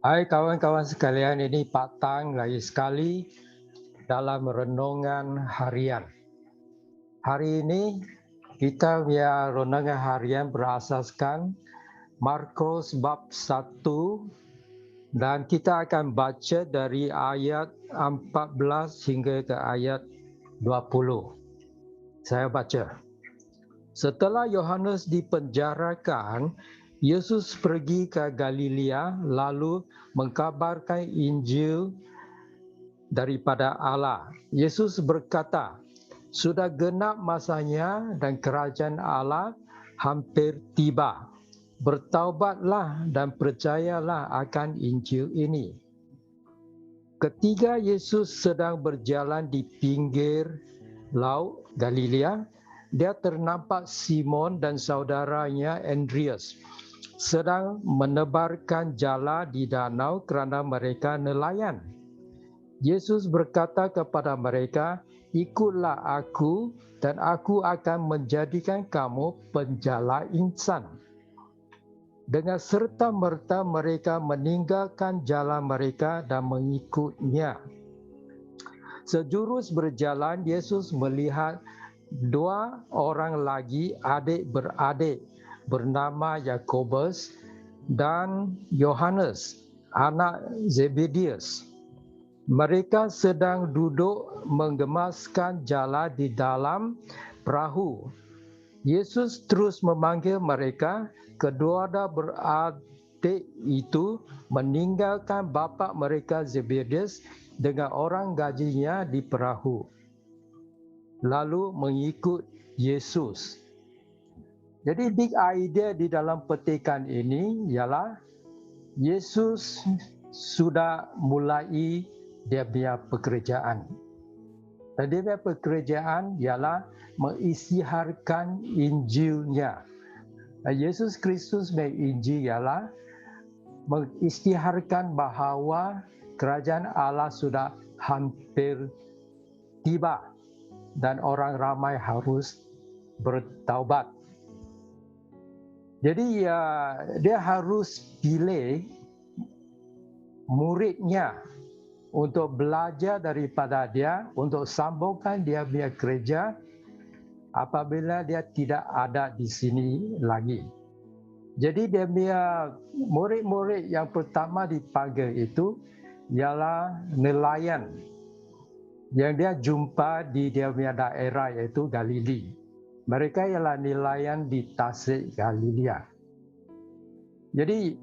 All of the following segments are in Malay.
Hai kawan-kawan sekalian, ini Pak Tang lagi sekali dalam renungan harian. Hari ini kita punya renungan harian berasaskan Markus bab 1 dan kita akan baca dari ayat 14 hingga ke ayat 20. Saya baca. Setelah Yohanes dipenjarakan, Yesus pergi ke Galilea lalu mengkabarkan Injil daripada Allah. Yesus berkata, sudah genap masanya dan kerajaan Allah hampir tiba. Bertaubatlah dan percayalah akan Injil ini. Ketika Yesus sedang berjalan di pinggir laut Galilea, dia ternampak Simon dan saudaranya Andreas sedang menebarkan jala di danau kerana mereka nelayan. Yesus berkata kepada mereka, ikutlah aku dan aku akan menjadikan kamu penjala insan. Dengan serta-merta mereka meninggalkan jalan mereka dan mengikutnya. Sejurus berjalan, Yesus melihat dua orang lagi adik-beradik bernama Yakobus dan Yohanes, anak Zebedeus. Mereka sedang duduk menggemaskan jala di dalam perahu. Yesus terus memanggil mereka. Kedua beradik itu meninggalkan bapa mereka Zebedeus dengan orang gajinya di perahu, lalu mengikut Yesus. Jadi big idea di dalam petikan ini ialah Yesus sudah mulai dia punya pekerjaan. Dan dia punya pekerjaan ialah mengisytiharkan Injilnya. Yesus Kristus punya Injil ialah mengisytiharkan bahawa kerajaan Allah sudah hampir tiba dan orang ramai harus bertaubat. Jadi dia harus pilih muridnya untuk belajar daripada dia, untuk sambungkan dia punya kerja apabila dia tidak ada di sini lagi. Jadi dia punya murid-murid yang pertama dipanggil itu ialah nelayan yang dia jumpa di dia punya daerah iaitu Galilea. Mereka ialah nelayan di Tasik Galilea. Jadi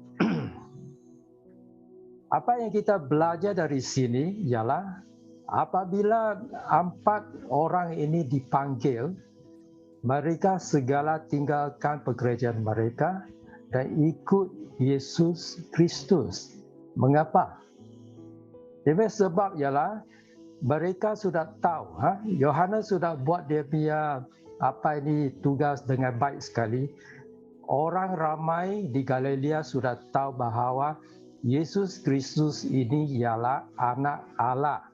apa yang kita belajar dari sini ialah apabila 4 orang ini dipanggil, mereka segala tinggalkan pekerjaan mereka dan ikut Yesus Kristus. Mengapa? Sebab ialah mereka sudah tahu, Yohanes sudah buat dia punya tugas dengan baik sekali. Orang ramai di Galilea sudah tahu bahawa Yesus Kristus ini ialah anak Allah.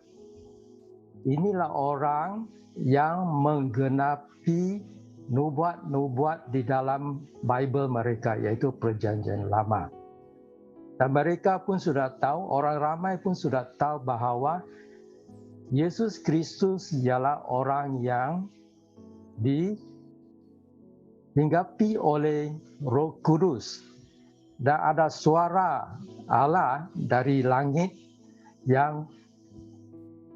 Inilah orang yang menggenapi nubuat-nubuat di dalam Bible mereka, iaitu Perjanjian Lama. Dan mereka pun sudah tahu, orang ramai pun sudah tahu bahawa Yesus Kristus ialah orang yang dihinggapi oleh Roh Kudus. Dan ada suara Allah dari langit yang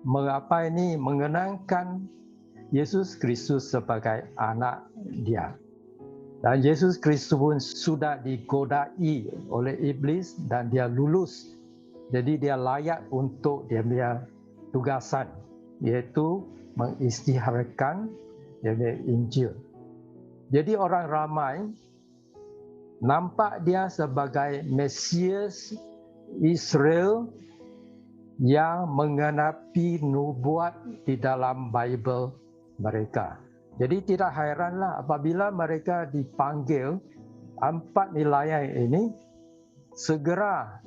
mengenangkan Yesus Kristus sebagai anak dia. Dan Yesus Kristus pun sudah digodai oleh iblis dan dia lulus. Jadi dia layak untuk dia punya tugasan, iaitu mengisytiharkan dia punya Injil. Jadi orang ramai nampak dia sebagai Mesias Israel yang mengenapi nubuat di dalam Bible mereka. Jadi tidak heranlah apabila mereka dipanggil 4 nelayan ini segera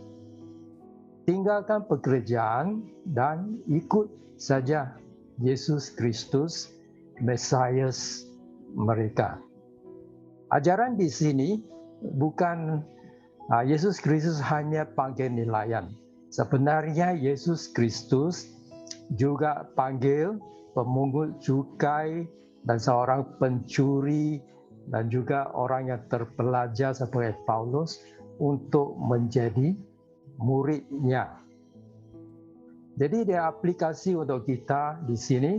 tinggalkan pekerjaan dan ikut saja Yesus Kristus, Mesias mereka. Ajaran di sini bukan Yesus Kristus hanya panggil nelayan. Sebenarnya Yesus Kristus juga panggil pemungut cukai dan seorang pencuri dan juga orang yang terpelajar seperti Paulus untuk menjadi muridnya. Jadi dia aplikasi untuk kita di sini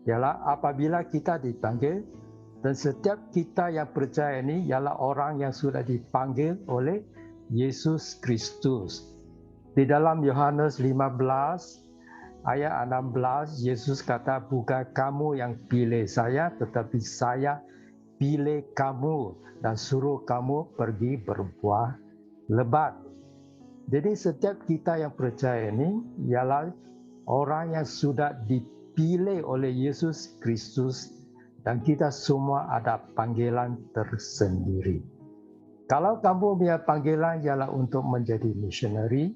ialah apabila kita dipanggil, dan setiap kita yang percaya ini ialah orang yang sudah dipanggil oleh Yesus Kristus. Di dalam Yohanes 15 ayat 16, Yesus kata, bukan kamu yang pilih saya, tetapi saya pilih kamu dan suruh kamu pergi berbuah lebat. Jadi setiap kita yang percaya ini ialah orang yang sudah dipilih oleh Yesus Kristus, dan kita semua ada panggilan tersendiri. Kalau kamu punya panggilan ialah untuk menjadi missionary,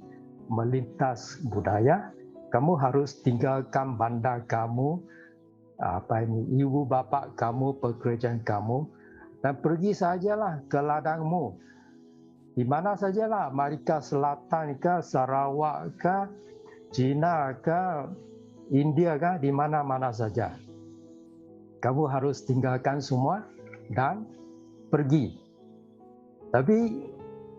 melintas budaya, kamu harus tinggalkan bandar kamu, ibu bapa kamu, pekerjaan kamu, dan pergi sajalah ke ladangmu. Di mana sajalah, Amerika Selatan ke, Sarawak ke, China ke, India ke, di mana-mana saja. Kamu harus tinggalkan semua dan pergi. Tapi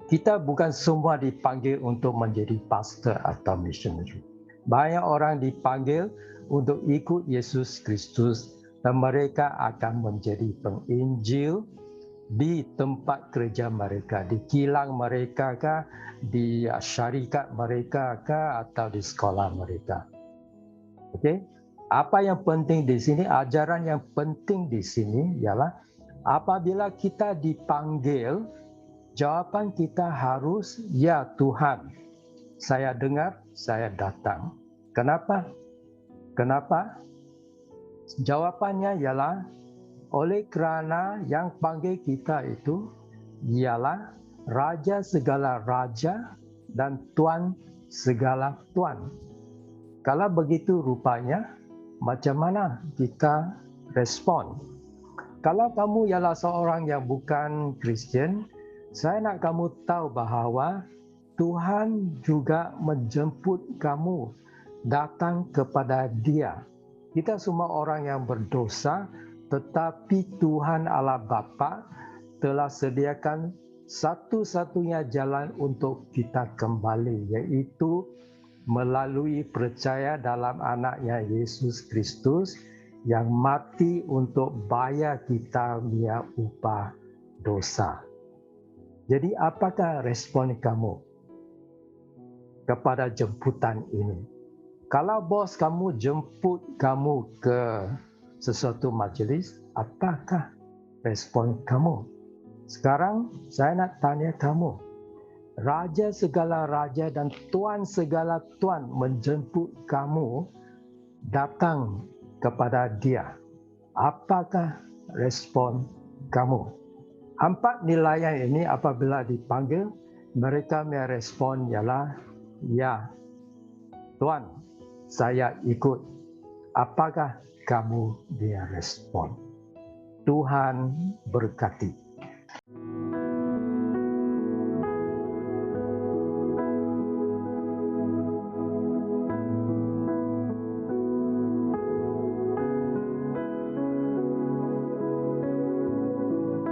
kita bukan semua dipanggil untuk menjadi pastor atau missionary. Banyak orang dipanggil untuk ikut Yesus Kristus dan mereka akan menjadi penginjil di tempat kerja mereka, di kilang mereka kah, di syarikat mereka kah, atau di sekolah mereka. Okey? Apa yang penting di sini, ajaran yang penting di sini ialah apabila kita dipanggil, jawapan kita harus, ya Tuhan, saya dengar, saya datang. Kenapa? Kenapa? Jawapannya ialah oleh kerana yang panggil kita itu ialah Raja segala raja dan Tuan segala tuan. Kalau begitu rupanya, macam mana kita respon? Kalau kamu ialah seorang yang bukan Kristian, saya nak kamu tahu bahawa Tuhan juga menjemput kamu datang kepada Dia. Kita semua orang yang berdosa, tetapi Tuhan Allah Bapa telah sediakan satu-satunya jalan untuk kita kembali, iaitu melalui percaya dalam anaknya Yesus Kristus yang mati untuk bayar kita punya upah dosa. Jadi apakah respon kamu kepada jemputan ini? Kalau bos kamu jemput kamu ke sesuatu majlis, apakah respon kamu? Sekarang saya nak tanya kamu, Raja segala raja dan Tuan segala tuan menjemput kamu datang kepada Dia. Apakah respon kamu? 4 nilaian ini apabila dipanggil, mereka punya respon ialah, ya Tuan, saya ikut. Apakah kamu dia respon? Tuhan berkati.